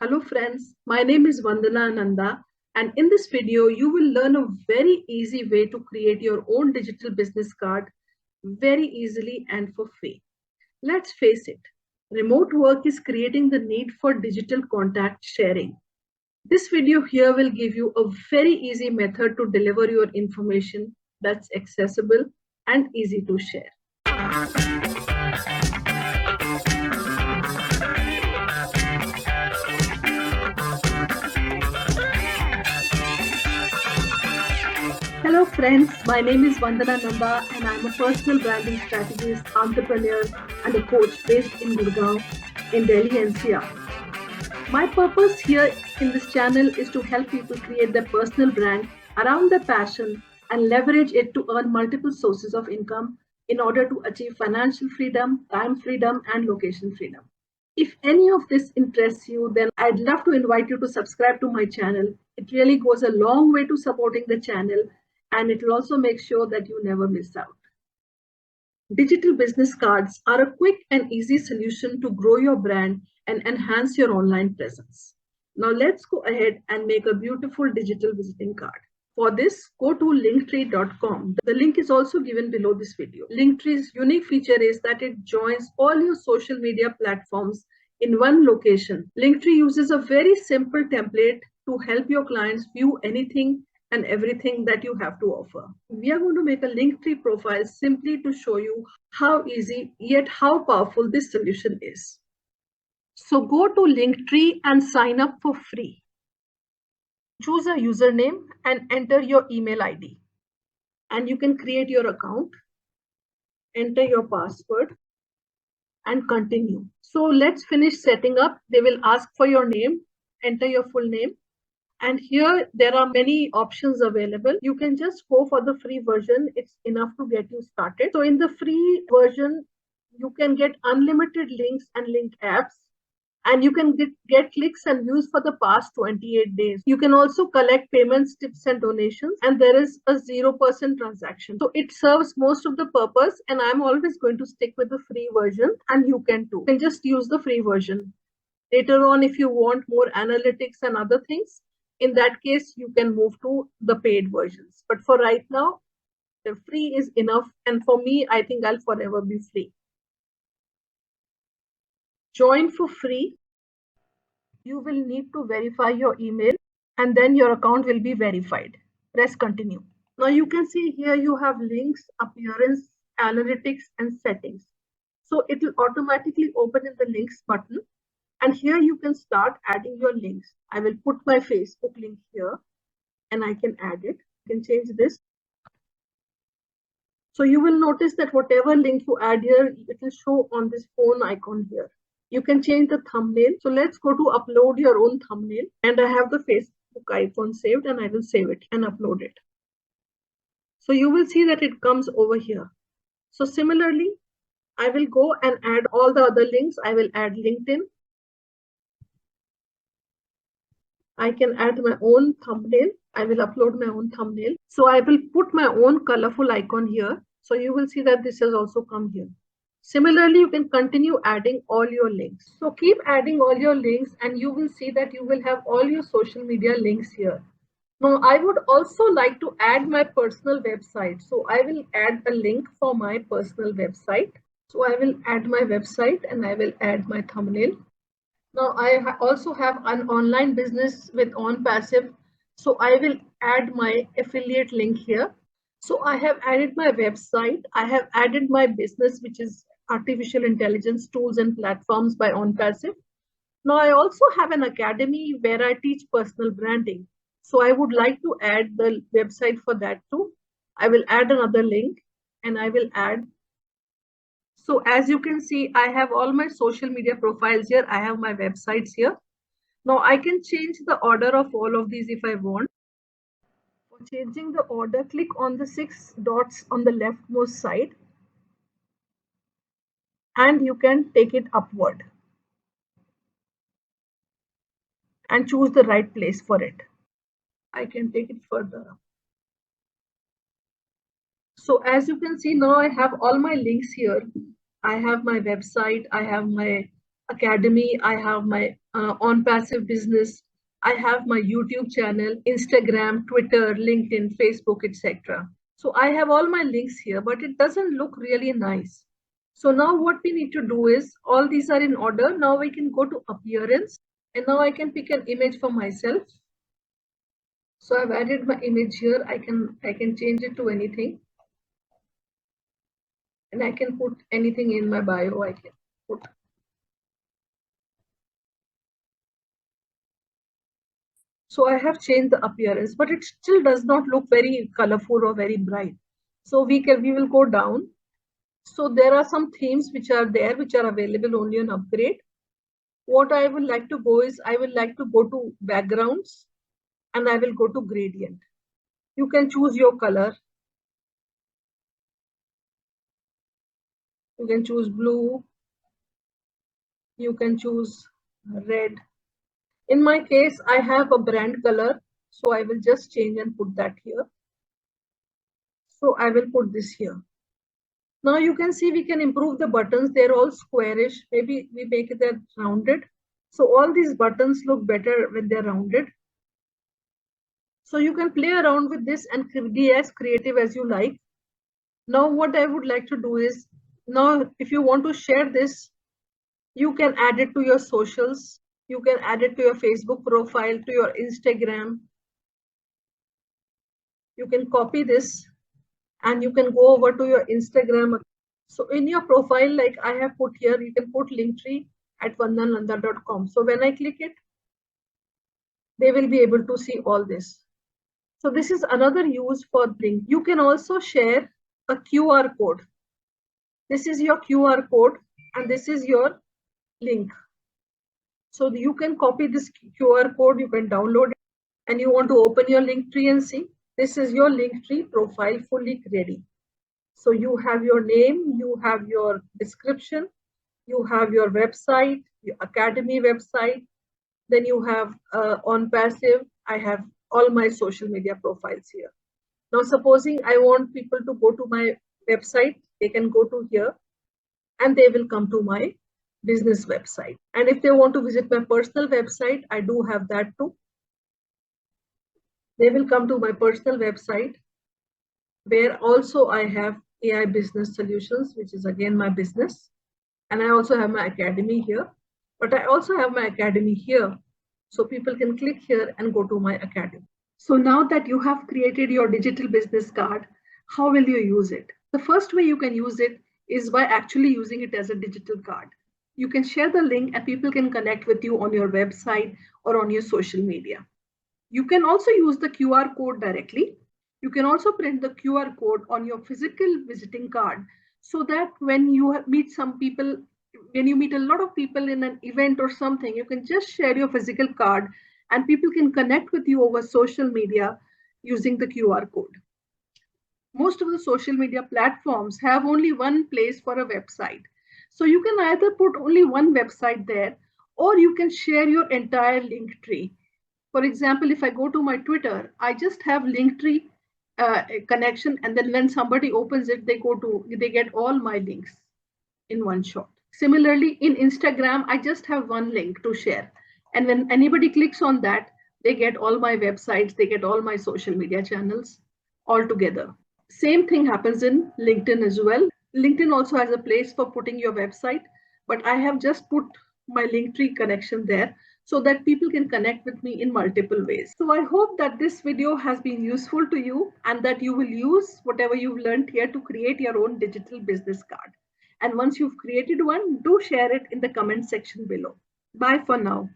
Hello friends, my name is Vandana Nanda, and in this video you will learn a very easy way to create your own digital business card very easily and for free. Let's face it, remote work is creating the need for digital contact sharing. This video here will give you a very easy method to deliver your information that's accessible and easy to share. Hello friends, my name is Vandana Nanda and I'm a personal branding strategist, entrepreneur and a coach based in Gurgaon in Delhi NCR. My purpose here in this channel is to help people create their personal brand around their passion and leverage it to earn multiple sources of income in order to achieve financial freedom, time freedom and location freedom. If any of this interests you, then I'd love to invite you to subscribe to my channel. It really goes a long way to supporting the channel and it will also make sure that you never miss out. Digital business cards are a quick and easy solution to grow your brand and enhance your online presence. Now let's go ahead and make a beautiful digital visiting card. For this, go to linktree.com. The link is also given below this video. Linktree's unique feature is that it joins all your social media platforms in one location. Linktree uses a very simple template to help your clients view anything and everything that you have to offer. We are going to make a Linktree profile simply to show you how easy yet how powerful this solution is. So go to Linktree and sign up for free. Choose a username and enter your email ID. And you can create your account, enter your password and continue. So let's finish setting up. They will ask for your name, enter your full name. And here there are many options available. You can just go for the free version. It's enough to get you started. So in the free version, you can get unlimited links and link apps. And you can get clicks and views for the past 28 days. You can also collect payments, tips and donations. And there is a 0% transaction. So it serves most of the purpose. And I'm always going to stick with the free version. And you can too. You can just use the free version. Later on, if you want more analytics and other things, in that case, you can move to the paid versions. But for right now, the free is enough. And for me, I think I'll forever be free. Join for free. You will need to verify your email and then your account will be verified. Press continue. Now you can see here you have links, appearance, analytics, and settings. So it will automatically open in the links button. And here you can start adding your links. I will put my Facebook link here and I can add it. You can change this. So you will notice that whatever link you add here, it will show on this phone icon here. You can change the thumbnail. So let's go to upload your own thumbnail. And I have the Facebook icon saved and I will save it and upload it. So you will see that it comes over here. So similarly, I will go and add all the other links. I will add LinkedIn. I can add my own thumbnail. I will upload my own thumbnail. So I will put my own colorful icon here. So you will see that this has also come here. Similarly, you can continue adding all your links. So keep adding all your links and you will see that you will have all your social media links here. Now, I would also like to add my personal website. So I will add a link for my personal website. So I will add my website and I will add my thumbnail. Now I also have an online business with OnPassive. So I will add my affiliate link here. So I have added my website. I have added my business, which is artificial intelligence tools and platforms by OnPassive. Now I also have an academy where I teach personal branding. So I would like to add the website for that too. I will add another link and I will add. So as you can see, I have all my social media profiles here. I have my websites here. Now I can change the order of all of these if I want. For changing the order, click on the 6 dots on the leftmost side and you can take it upward and choose the right place for it. I can take it further up. So as you can see now, I have all my links here. I have my website, I have my academy, I have my on passive business, I have my YouTube channel, Instagram, Twitter, LinkedIn, Facebook, etc. So I have all my links here, but it doesn't look really nice. So now what we need to do is all these are in order. Now we can go to appearance, and now I can pick an image for myself. So I've added my image here. I can change it to anything, and I can put anything in my bio. I can put. So I have changed the appearance, but it still does not look very colorful or very bright. So we will go down. So there are some themes which are there, which are available only on upgrade. What I would like to go is I would like to go to backgrounds, and I will go to gradient. You can choose your color. You can choose blue. You can choose red. In my case, I have a brand color, so I will just change and put that here. So I will put this here. Now you can see we can improve the buttons. They're all squarish. Maybe we make it rounded. So all these buttons look better when they're rounded. So you can play around with this and be as creative as you like. Now what I would like to do is, now if you want to share this, you can add it to your socials. You can add it to your Facebook profile, to your Instagram. You can copy this and you can go over to your Instagram. So in your profile, like I have put here, you can put Linktree at vandananda.com. So when I click it, they will be able to see all this. So this is another use for link. You can also share a QR code. This is your QR code and this is your link. So you can copy this QR code, you can download it, and you want to open your Linktree and see. This is your Linktree profile fully ready. So you have your name, you have your description, you have your website, your academy website, then you have on passive, I have all my social media profiles here. Now, supposing I want people to go to my website, they can go to here and they will come to my business website. And if they want to visit my personal website, I do have that too. They will come to my personal website where also I have AI business solutions, which is again my business. And I also have my academy here, but I also have my academy here. So people can click here and go to my academy. So now that you have created your digital business card, how will you use it? The first way you can use it is by actually using it as a digital card. You can share the link and people can connect with you on your website or on your social media. You can also use the QR code directly. You can also print the QR code on your physical visiting card so that when you meet some people, when you meet a lot of people in an event or something, you can just share your physical card and people can connect with you over social media using the QR code. Most of the social media platforms have only one place for a website. So you can either put only one website there or you can share your entire link tree. For example, if I go to my Twitter, I just have Linktree connection, and then when somebody opens it, they get all my links in one shot. Similarly, in Instagram, I just have one link to share, and when anybody clicks on that, they get all my websites, they get all my social media channels all together. Same thing happens in LinkedIn as well. LinkedIn also has a place for putting your website, but I have just put my Linktree connection there so that people can connect with me in multiple ways. So I hope that this video has been useful to you and that you will use whatever you've learned here to create your own digital business card. And once you've created one, do share it in the comment section below. Bye for now.